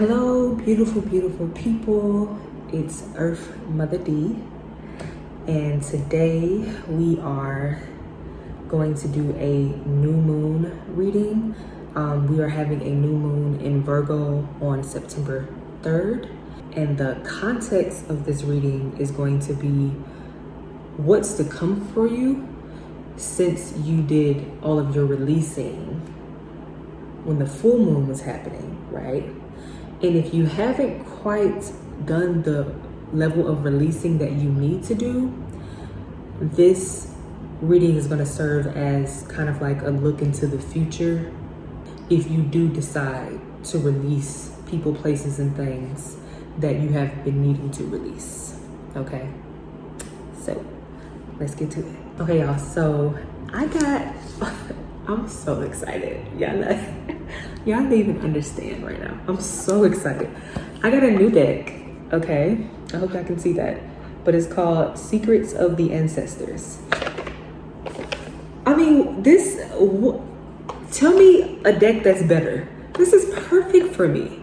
Hello, beautiful, beautiful people. It's Earth Mother D, and today we are going to do a new moon reading. We are having a new moon in Virgo on September 3rd, and the context of this reading is going to be what's to come for you since you did all of your releasing when the full moon was happening, right? And if you haven't quite done the level of releasing that you need to do, this reading is going to serve as kind of like a look into the future if you do decide to release people, places, and things that you have been needing to release. Okay, so let's get to it. Okay, y'all, so I'm so excited. Y'all don't even understand right now. I'm so excited. I got a new deck, okay? I hope y'all can see that. But it's called Secrets of the Ancestors. I mean, tell me a deck that's better. This is perfect for me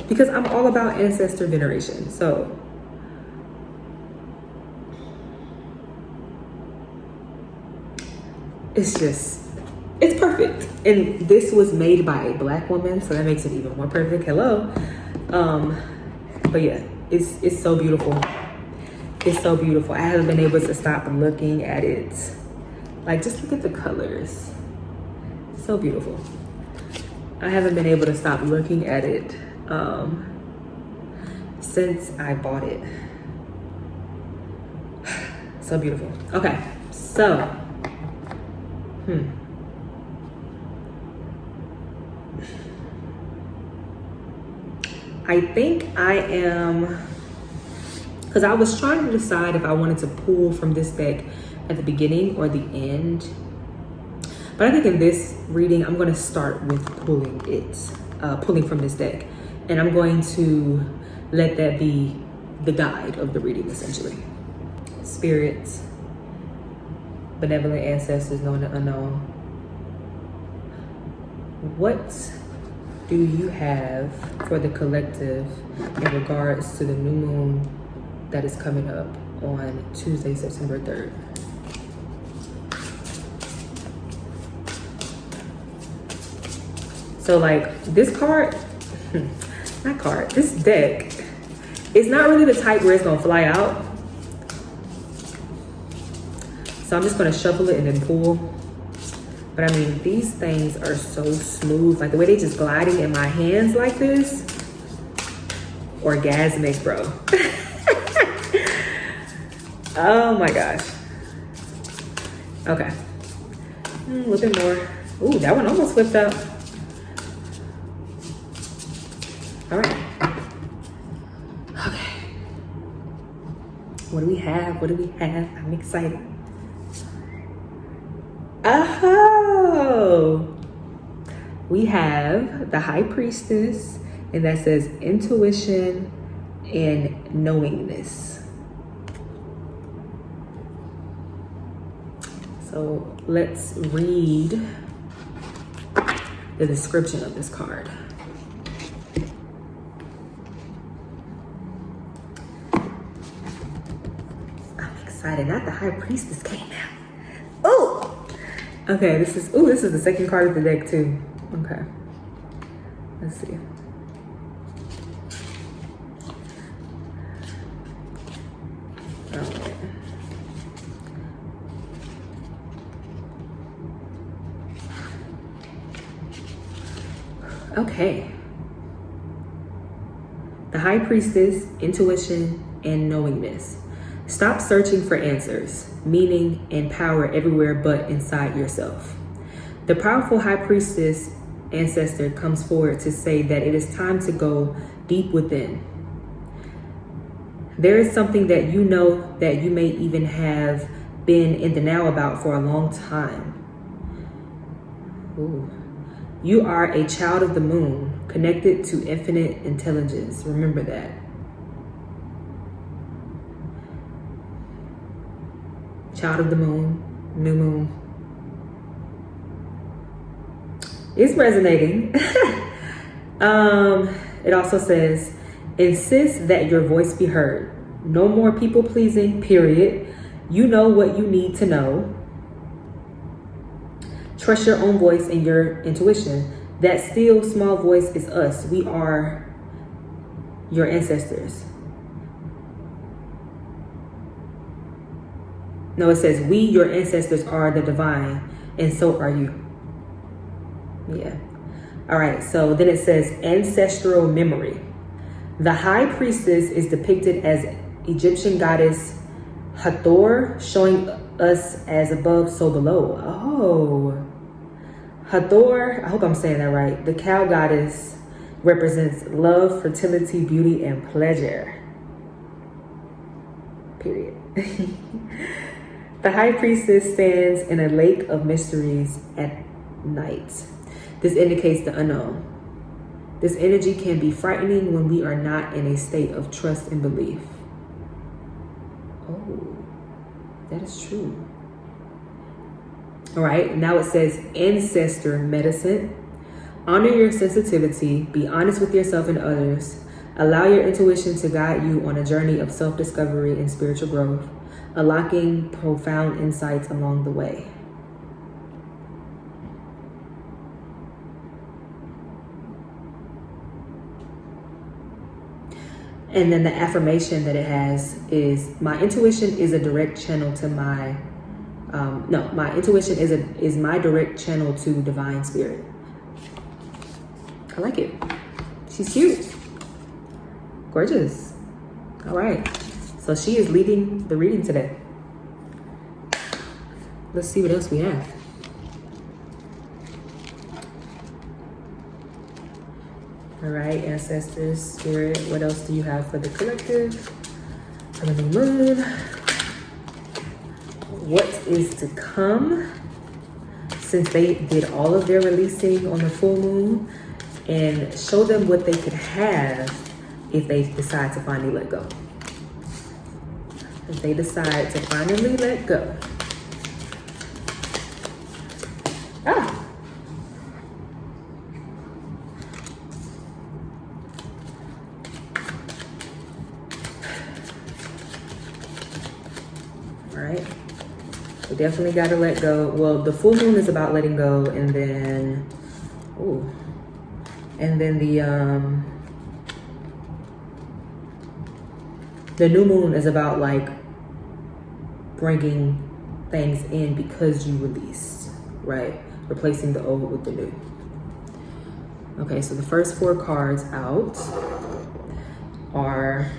because I'm all about ancestor veneration. So, it's perfect. And this was made by a Black woman, so that makes it even more perfect. Hello. But yeah, it's so beautiful. It's so beautiful. I haven't been able to stop looking at it. Like, just look at the colors. So beautiful. I haven't been able to stop looking at it since I bought it. So beautiful. Okay, so I think I am, because I was trying to decide if I wanted to pull from this deck at the beginning or the end. But I think in this reading, I'm going to start with pulling from this deck. And I'm going to let that be the guide of the reading, essentially. Spirits, benevolent ancestors, known and unknown. What do you have for the collective in regards to the new moon that is coming up on Tuesday, September 3rd? So like this card, this deck is not really the type where it's gonna fly out. So I'm just gonna shuffle it and then pull. But I mean, these things are so smooth. Like the way they just gliding in my hands like this. Orgasmic, bro. Oh my gosh. Okay. A little bit more. Ooh, that one almost flipped up. All right. Okay. What do we have? What do we have? I'm excited. Oh, we have the High Priestess, and that says intuition and knowingness. So let's read the description of this card. I'm excited. Not the High Priestess came out. Oh! Okay, this is the second card of the deck too. Okay, let's see. Okay. Okay. The High Priestess, intuition, and knowingness. Stop searching for answers, meaning, and power everywhere but inside yourself. The powerful High Priestess ancestor comes forward to say that it is time to go deep within. There is something that you know that you may even have been in the now about for a long time. Ooh. You are a child of the moon, connected to infinite intelligence. Remember that. Child of the moon, new moon. It's resonating. It also says, insist that your voice be heard. No more people pleasing, period. You know what you need to know. Trust your own voice and your intuition. That still small voice is us. We are your ancestors. No, it says, we, your ancestors, are the divine, and so are you. Yeah. All right, so then it says ancestral memory. The high priestess is depicted as Egyptian goddess Hathor, showing us as above, so below. Oh. Hathor, I hope I'm saying that right. The cow goddess represents love, fertility, beauty, and pleasure. Period. The high priestess stands in a lake of mysteries at night. This indicates the unknown. This energy can be frightening when we are not in a state of trust and belief. Oh, that is true. All right, now it says ancestor medicine. Honor your sensitivity. Be honest with yourself and others. Allow your intuition to guide you on a journey of self-discovery and spiritual growth, unlocking profound insights along the way. And then the affirmation that it has is, my intuition is a direct channel to my, my intuition is my direct channel to divine spirit. I like it. She's cute. Gorgeous. All right. So she is leading the reading today. Let's see what else we have. All right, ancestors, spirit, what else do you have for the collective? For the new moon. What is to come? Since they did all of their releasing on the full moon, and show them what they could have if they decide to finally let go. If they decide to finally let go. Ah! Right? We definitely got to let go. Well, the full moon is about letting go, and then, the new moon is about like bringing things in because you released, right? Replacing the old with the new. Okay, so the first 4 cards out are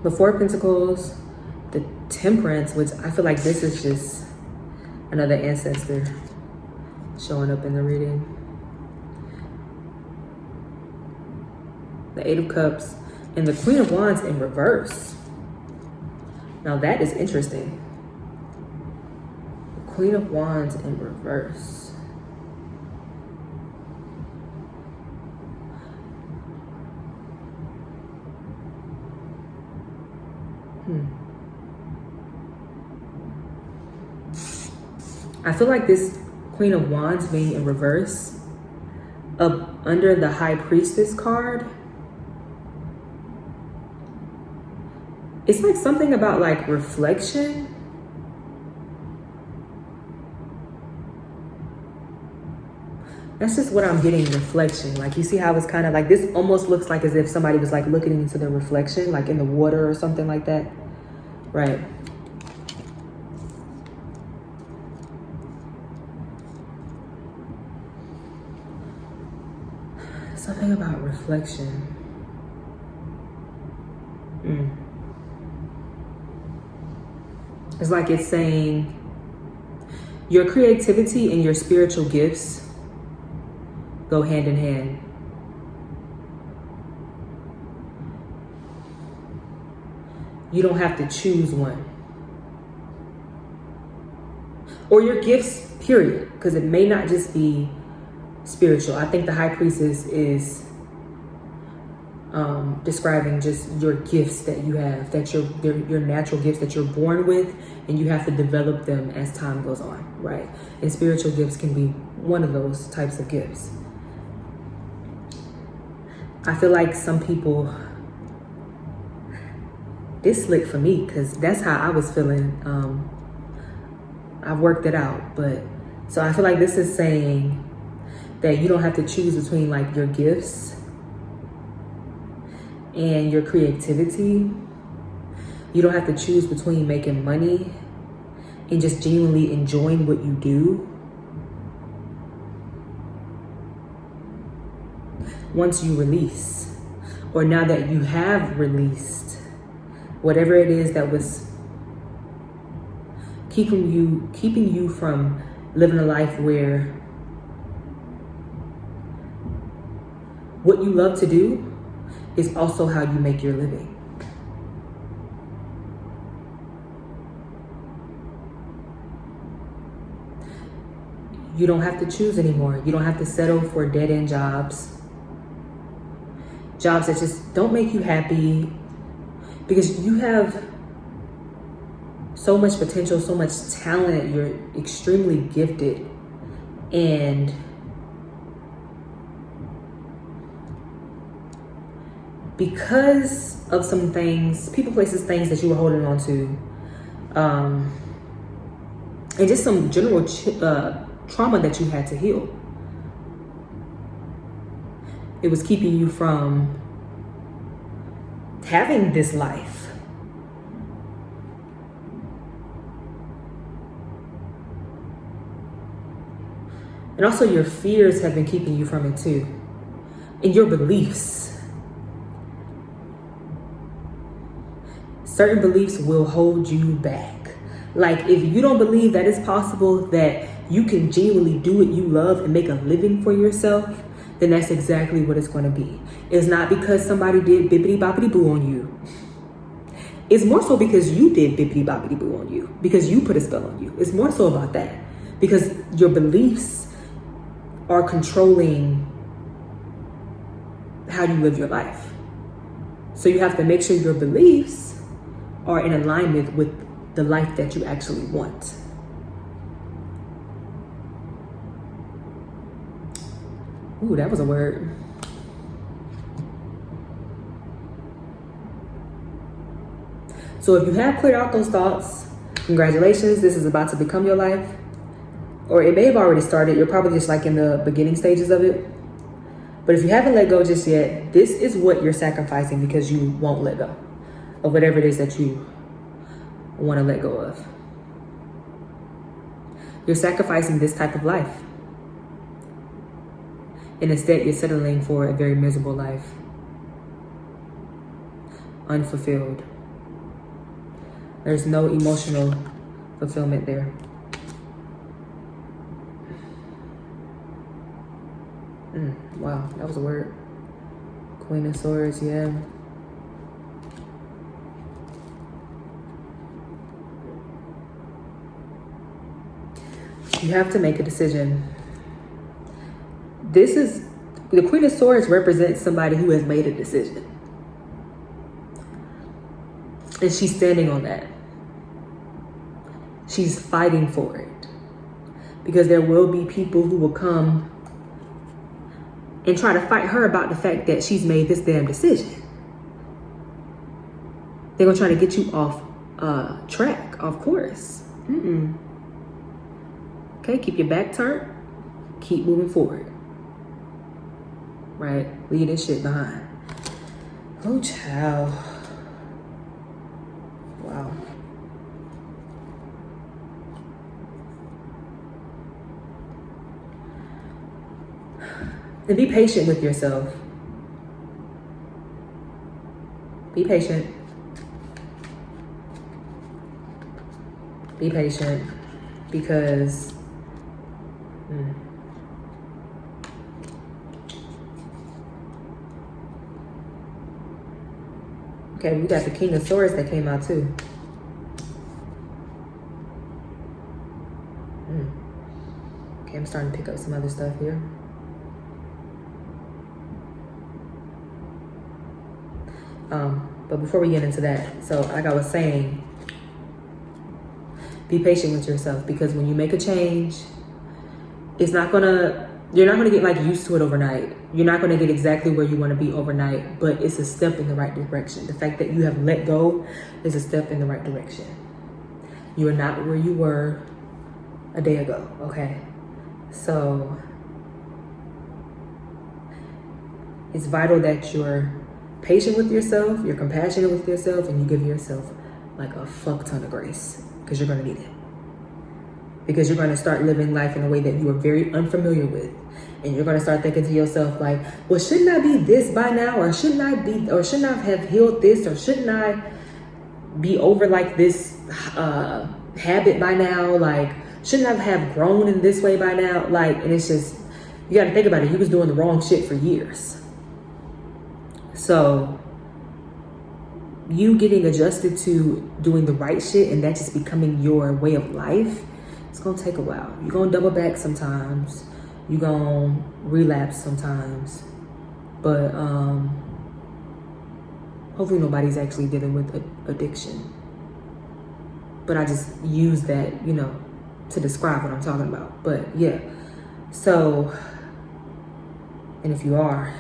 the 4 of Pentacles, the Temperance, which I feel like this is just another ancestor showing up in the reading. The 8 of Cups, and the Queen of Wands in reverse. Now that is interesting. The Queen of Wands in reverse. I feel like this Queen of Wands being in reverse up under the High Priestess card, it's like something about like reflection. That's just what I'm getting, reflection. Like, you see how it's kind of like, this almost looks like as if somebody was like looking into their reflection, like in the water or something like that. Right. Something about reflection. It's like it's saying your creativity and your spiritual gifts go hand in hand. You don't have to choose one. Or your gifts, period. Because it may not just be spiritual. I think the High Priestess is describing just your gifts that you have, that your natural gifts that you're born with, and you have to develop them as time goes on, right? And spiritual gifts can be one of those types of gifts. I feel like some people, this slick for me because that's how I was feeling. I've worked it out, but so I feel like this is saying that you don't have to choose between like your gifts and your creativity. You don't have to choose between making money and just genuinely enjoying what you do. Once you release, or now that you have released whatever it is that was keeping you from living a life where what you love to do is also how you make your living. You don't have to choose anymore. You don't have to settle for dead-end jobs. Jobs that just don't make you happy, because you have so much potential, so much talent. You're extremely gifted. And because of some things, people, places, things that you were holding on to, and just some general trauma that you had to heal, it was keeping you from having this life. And also your fears have been keeping you from it too. And your beliefs. Certain beliefs will hold you back. Like if you don't believe that it's possible that you can genuinely do what you love and make a living for yourself, then that's exactly what it's going to be. It's not because somebody did bippity boppity boo on you. It's more so because you did bippity boppity boo on you, because you put a spell on you. It's more so about that, because your beliefs are controlling how you live your life. So you have to make sure your beliefs are in alignment with the life that you actually want. Ooh, that was a word. So if you have cleared out those thoughts, congratulations, this is about to become your life. Or it may have already started. You're probably just like in the beginning stages of it. But if you haven't let go just yet, this is what you're sacrificing because you won't let go of whatever it is that you want to let go of. You're sacrificing this type of life. And instead, you're settling for a very miserable life. Unfulfilled. There's no emotional fulfillment there. Wow, that was a word. Queen of Swords, yeah. You have to make a decision. The Queen of Swords represents somebody who has made a decision. And she's standing on that. She's fighting for it. Because there will be people who will come and try to fight her about the fact that she's made this damn decision. They're gonna try to get you off track, of course. Okay, keep your back turned. Keep moving forward. Right? Leave this shit behind. Oh, child. Wow. And be patient with yourself. Be patient. Be patient. Because okay, we got the King of Swords that came out too. Okay, I'm starting to pick up some other stuff here. But before we get into that, so like I was saying, be patient with yourself, because when you make a change, it's not gonna You're not going to get like used to it overnight. You're not going to get exactly where you want to be overnight, but it's a step in the right direction. The fact that you have let go is a step in the right direction. You are not where you were a day ago, okay? So it's vital that you're patient with yourself, you're compassionate with yourself, and you give yourself like a fuck ton of grace, because you're going to need it. Because you're going to start living life in a way that you are very unfamiliar with. And you're going to start thinking to yourself like, well, shouldn't I be this by now? Or shouldn't I have healed this? Or shouldn't I be over like this habit by now? Like, shouldn't I have grown in this way by now? Like, and it's just, you got to think about it. You was doing the wrong shit for years. So you getting adjusted to doing the right shit and that just becoming your way of life, it's gonna take a while. You're gonna double back sometimes. You're gonna relapse sometimes. But hopefully nobody's actually dealing with addiction. But I just use that, to describe what I'm talking about. But yeah, so, and if you are,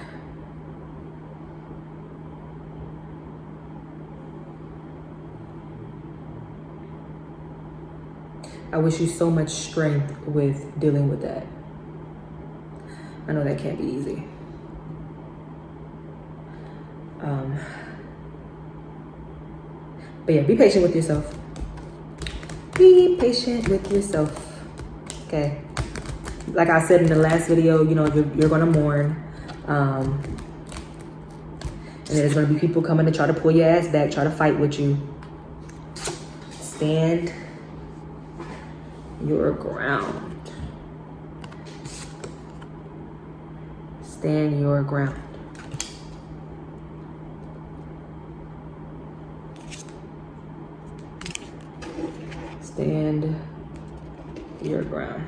I wish you so much strength with dealing with that. I know that can't be easy. But yeah, be patient with yourself. Be patient with yourself. Okay. Like I said in the last video, you're gonna mourn. And there's gonna be people coming to try to pull your ass back, try to fight with you. Stand your ground. Stand your ground. Stand your ground.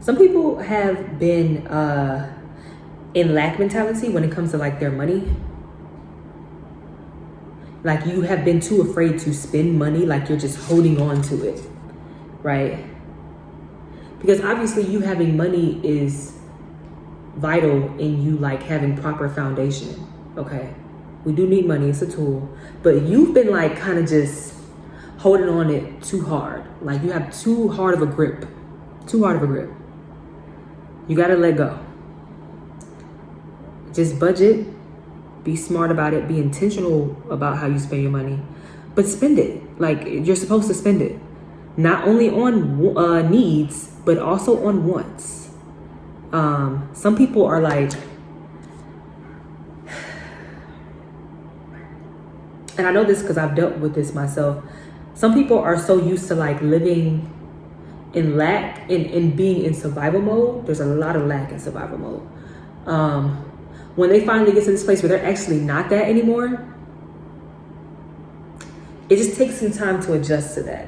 Some people have been in lack mentality when it comes to like their money. Like you have been too afraid to spend money, like you're just holding on to it, right? Because obviously you having money is vital in you like having proper foundation, okay? We do need money, it's a tool. But you've been like kind of just holding on it too hard. Like you have too hard of a grip. Too hard of a grip. You gotta let go. Just budget, be smart about it, be intentional about how you spend your money, but spend it. Like you're supposed to spend it. Not only on needs, but also on wants. Some people are like, and I know this because I've dealt with this myself. Some people are so used to like living in lack, in being in survival mode. There's a lot of lack in survival mode. When they finally get to this place where they're actually not that anymore, it just takes some time to adjust to that.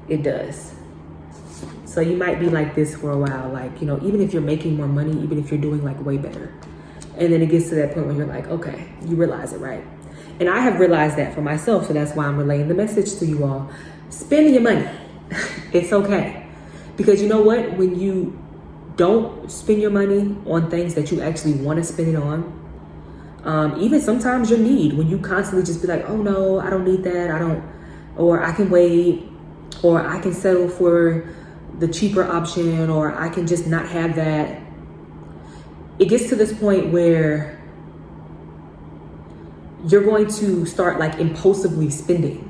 It does. So you might be like this for a while, like, even if you're making more money, even if you're doing like way better. And then it gets to that point where you're like, okay, you realize it, right? And I have realized that for myself. So that's why I'm relaying the message to you all. Spend your money. It's okay. Because you know what? When you don't spend your money on things that you actually want to spend it on, even sometimes your need, when you constantly just be like, oh no, I don't need that. Or I can wait, or I can settle for the cheaper option, or I can just not have that. It gets to this point where you're going to start like impulsively spending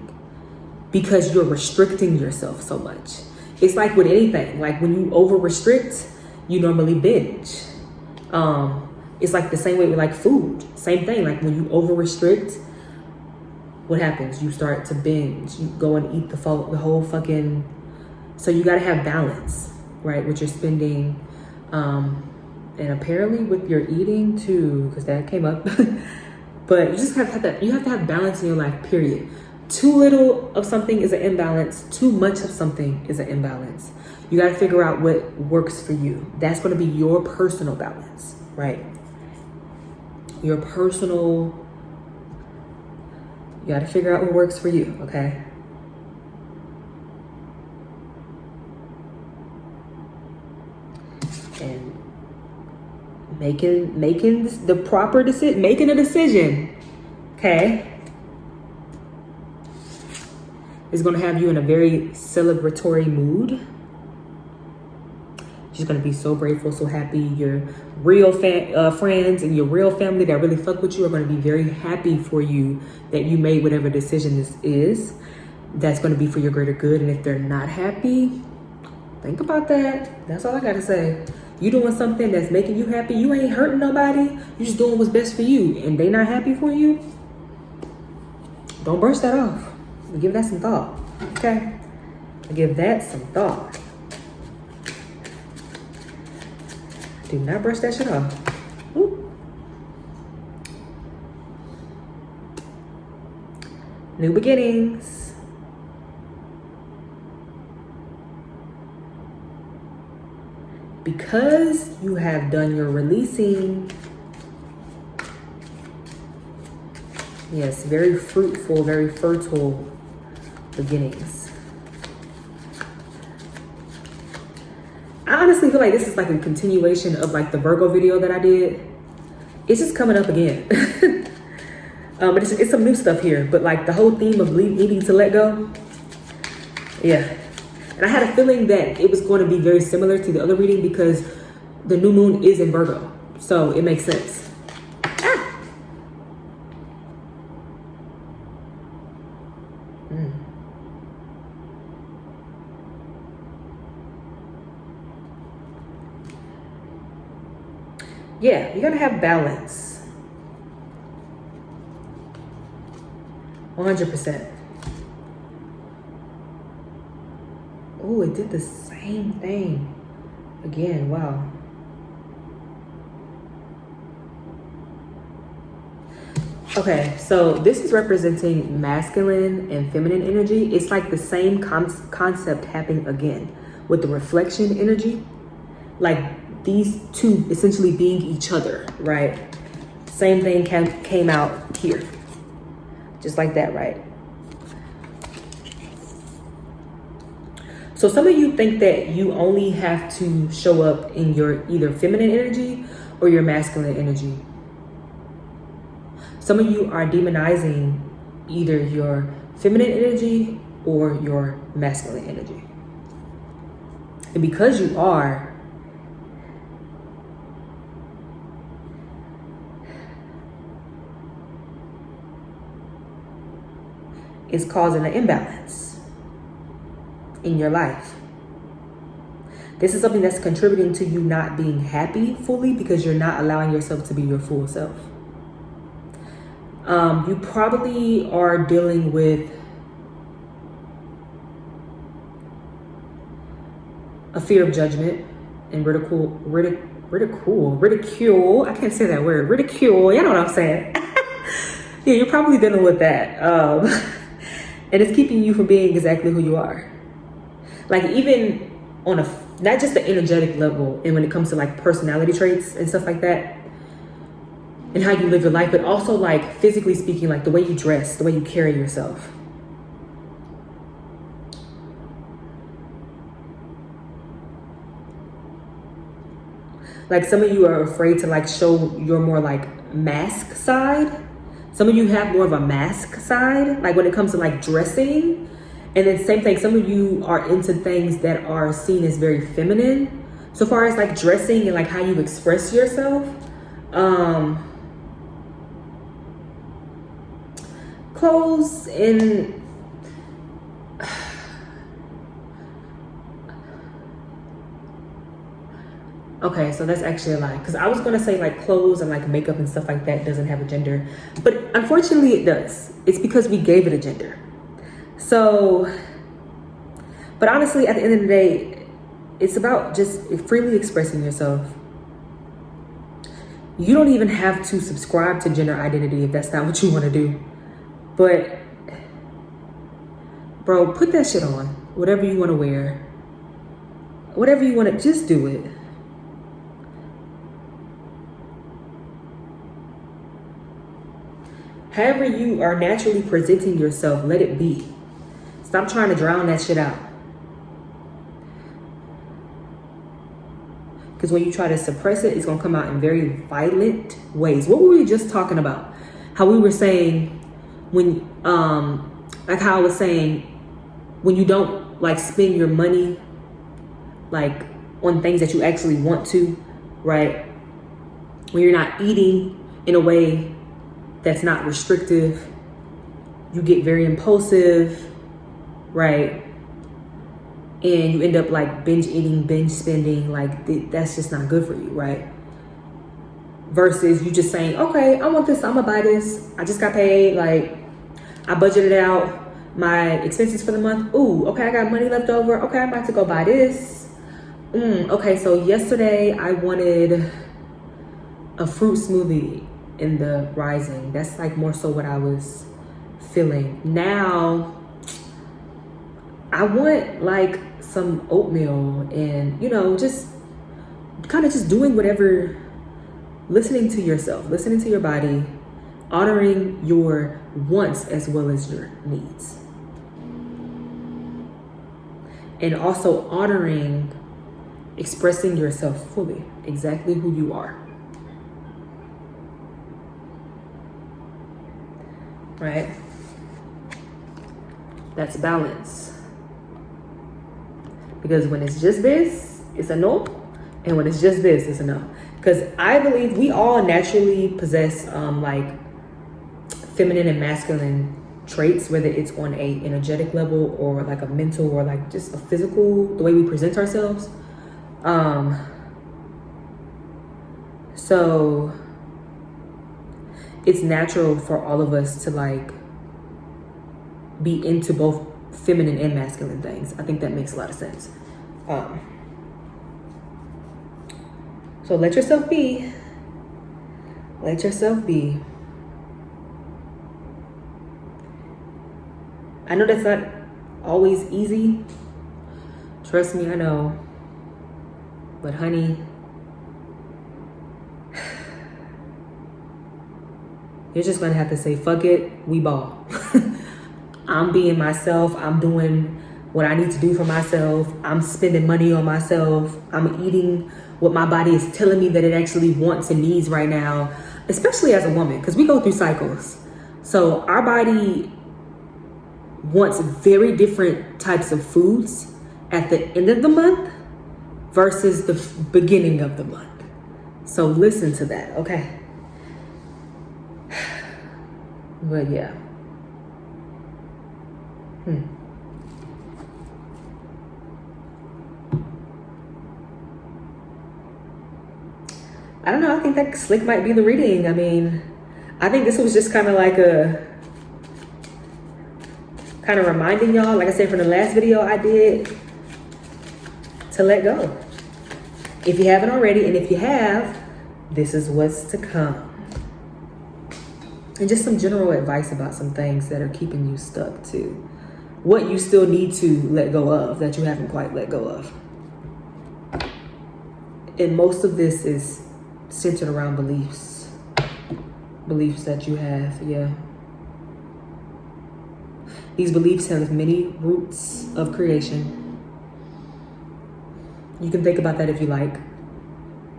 because you're restricting yourself so much. It's like with anything, like when you over restrict, you normally binge. It's like the same way with like food, same thing. Like when you over restrict, what happens? You start to binge, you go and eat the whole fucking, so you gotta have balance, right? With your spending, and apparently with your eating too, because that came up. But you just have to have balance in your life, period. Too little of something is an imbalance. Too much of something is an imbalance. You got to figure out what works for you. That's going to be your personal balance, right? Your personal, you got to figure out what works for you, okay? And making the proper decision, making a decision, okay, is going to have you in a very celebratory mood. You're going to be so grateful, so happy. Your real friends and your real family that really fuck with you are going to be very happy for you that you made whatever decision this is. That's going to be for your greater good. And if they're not happy, think about that. That's all I got to say. You doing something that's making you happy. You ain't hurting nobody. You just doing what's best for you. And they not happy for you. Don't brush that off. Give that some thought. Okay? Give that some thought. Do not brush that shit off. Ooh. New beginnings. Because you have done your releasing. Yes, very fruitful, very fertile beginnings. I honestly feel like this is like a continuation of like the Virgo video that I did. It's just coming up again. But it's some new stuff here. But like the whole theme of needing to let go. Yeah. And I had a feeling that it was going to be very similar to the other reading because the new moon is in Virgo. So it makes sense. Ah! Yeah, you gotta have balance. 100%. Oh, it did the same thing again. Wow. Okay, so this is representing masculine and feminine energy. It's like the same concept happening again with the reflection energy. Like these two essentially being each other, right? Same thing came out here. Just like that, right? So some of you think that you only have to show up in your either feminine energy or your masculine energy. Some of you are demonizing either your feminine energy or your masculine energy. And because you are, it's causing an imbalance in your life. This is something that's contributing to you not being happy fully because you're not allowing yourself to be your full self. You probably are dealing with a fear of judgment and ridicule. I can't say that word. Ridicule. You know what I'm saying? Yeah, you're probably dealing with that. And it's keeping you from being exactly who you are. Like even on not just the energetic level and when it comes to like personality traits and stuff like that and how you live your life, but also like physically speaking, like the way you dress, the way you carry yourself. Like some of you are afraid to like show your more like mask side. Some of you have more of a mask side, like when it comes to like dressing. And then same thing, some of you are into things that are seen as very feminine. So far as like dressing and like how you express yourself. Clothes and okay, so that's actually a lie. Because I was going to say like clothes and like makeup and stuff like that doesn't have a gender. But unfortunately it does. It's because we gave it a gender. So, but honestly, at the end of the day, it's about just freely expressing yourself. You don't even have to subscribe to gender identity if that's not what you want to do. But, bro, put that shit on. Whatever you want to wear. whatever you want to, just do it. However you are naturally presenting yourself, let it be. Stop trying to drown that shit out. Because when you try to suppress it, it's going to come out in very violent ways. What were we just talking about? How we were saying when, like how I was saying, when you don't like spend your money like on things that you actually want to, right? When you're not eating in a way that's not restrictive, you get very impulsive, right? And you end up like binge eating, binge spending, like that's just not good for you, right? Versus you just saying, okay, I want this, I'm gonna buy this. I just got paid, like I budgeted out my expenses for the month. Ooh, okay, I got money left over. Okay, I'm about to go buy this. Okay, so yesterday I wanted a fruit smoothie in the Rising. That's like more so what I was feeling. Now I want like some oatmeal and, you know, just kind of just doing whatever, listening to yourself, listening to your body, honoring your wants as well as your needs. And also honoring expressing yourself fully, exactly who you are. Right? That's balance. Because when it's just this, it's a no. And when it's just this, it's a no. Because I believe we all naturally possess like feminine and masculine traits, whether it's on a energetic level or like a mental or like just a physical, the way we present ourselves. So it's natural for all of us to like be into both feminine and masculine things. I think that makes a lot of sense. So let yourself be. Let yourself be. I know that's not always easy. Trust me, I know. But honey, you're just gonna have to say, fuck it, we ball. I'm being myself. I'm doing what I need to do for myself. I'm spending money on myself. I'm eating what my body is telling me that it actually wants and needs right now, especially as a woman, because we go through cycles. So our body wants very different types of foods at the end of the month versus the beginning of the month. So listen to that, okay? But yeah. I don't know. I think that slick might be the reading. I mean, I think this was just kind of like a kind of reminding y'all, like I said from the last video I did, to let go. If you haven't already, and if you have, this is what's to come. And just some general advice about some things that are keeping you stuck too. What you still need to let go of that you haven't quite let go of. And most of this is centered around beliefs. Beliefs that you have, yeah. These beliefs have many roots of creation. You can think about that if you like,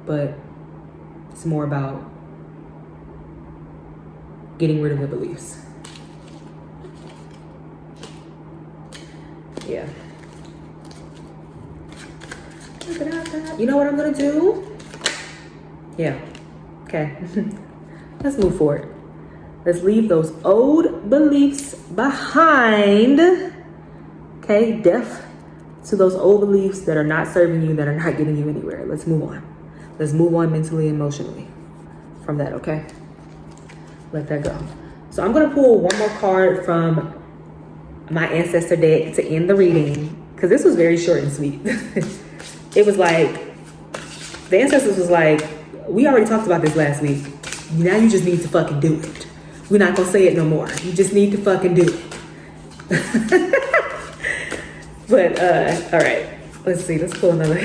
but it's more about getting rid of the beliefs. Yeah. You know what I'm gonna do? Yeah. Okay. Let's move forward. Let's leave those old beliefs behind. Okay, deaf to those old beliefs that are not serving you, that are not getting you anywhere. Let's move on. Let's move on mentally, emotionally from that, okay? Let that go. So I'm gonna pull one more card from my ancestor deck to end the reading, because this was very short and sweet. It was like, the ancestors was like, we already talked about this last week. Now you just need to fucking do it. We're not gonna say it no more. You just need to fucking do it. But, all right. Let's see, let's pull another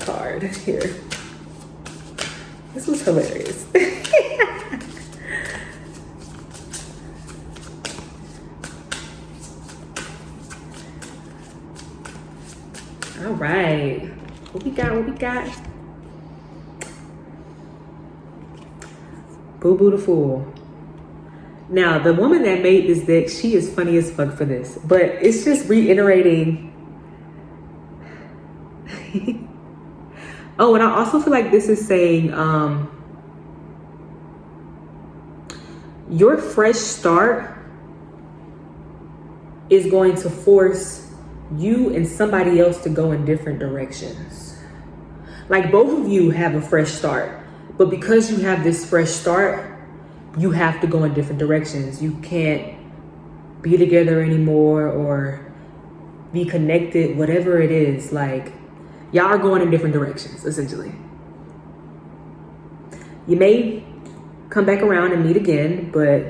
card here. This was hilarious. All right, what we got? Boo Boo the Fool. Now, the woman that made this deck, she is funny as fuck for this, but it's just reiterating. Oh, and I also feel like this is saying, your fresh start is going to force you and somebody else to go in different directions. Like both of you have a fresh start, but because you have this fresh start, you have to go in different directions. You can't be together anymore or be connected, whatever it is. Like, y'all are going in different directions, essentially. You may come back around and meet again, but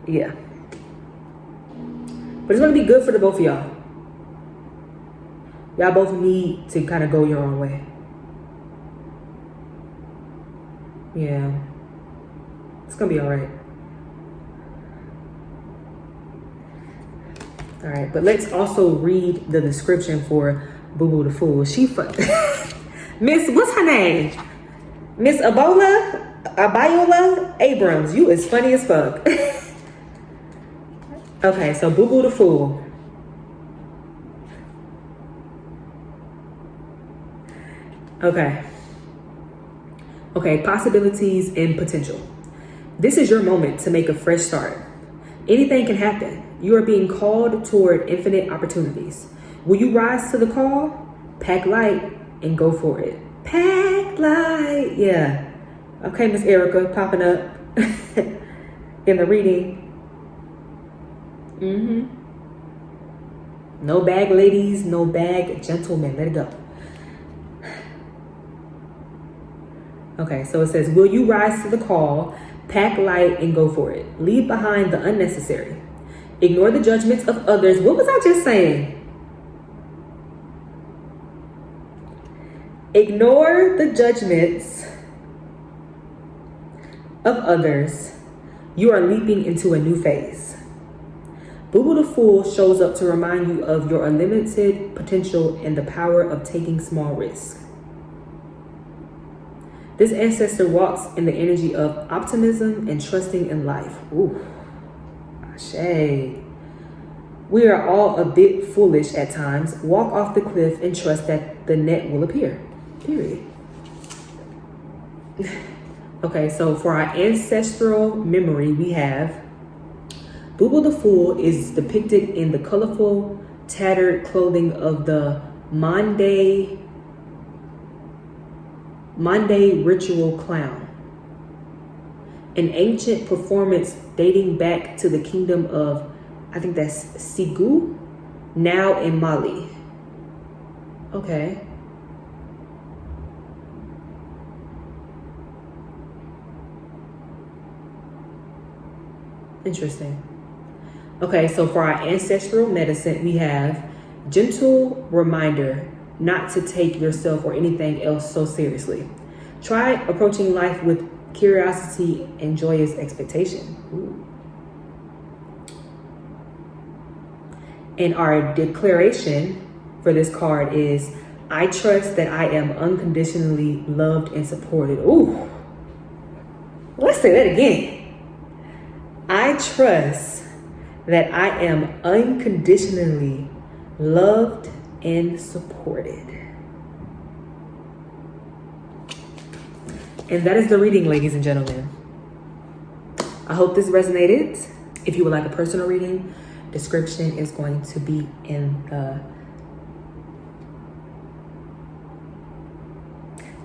yeah. But it's gonna be good for the both of y'all. Y'all both need to kind of go your own way. Yeah. It's gonna be all right. All right, but let's also read the description for Boo Boo the Fool. She Miss, what's her name? Miss Abayola Abrams. You is funny as fuck. Okay, so Boo Boo the Fool. Okay, possibilities and potential. This is your moment to make a fresh start. Anything can happen. You are being called toward infinite opportunities. Will you rise to the call? Pack light and go for it. Pack light. Yeah. Okay, Miss Erica popping up in the reading. No bag ladies, no bag gentlemen. Let it go. Okay, so it says, will you rise to the call, pack light, and go for it? Leave behind the unnecessary. Ignore the judgments of others. What was I just saying? Ignore the judgments of others. You are leaping into a new phase. Boo Boo the Fool shows up to remind you of your unlimited potential and the power of taking small risks. This ancestor walks in the energy of optimism and trusting in life. Ooh, ashe. We are all a bit foolish at times. Walk off the cliff and trust that the net will appear. Period. Okay, so for our ancestral memory, we have Boo Boo the Fool is depicted in the colorful, tattered clothing of the Monday ritual clown, an ancient performance dating back to the kingdom of, I think that's Sigu, now in Mali. Okay. Interesting. Okay, so for our ancestral medicine, we have gentle reminder not to take yourself or anything else so seriously. Try approaching life with curiosity and joyous expectation. Ooh. And our declaration for this card is, I trust that I am unconditionally loved and supported. Ooh. Let's say that again. I trust that I am unconditionally loved and supported. And that is the reading, ladies and gentlemen. I hope this resonated. If you would like a personal reading, description is going to be in the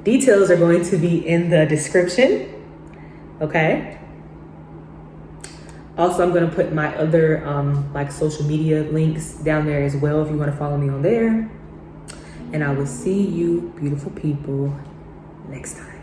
details are going to be in the description. Okay. Also, I'm going to put my other like social media links down there as well if you want to follow me on there. And I will see you beautiful people next time.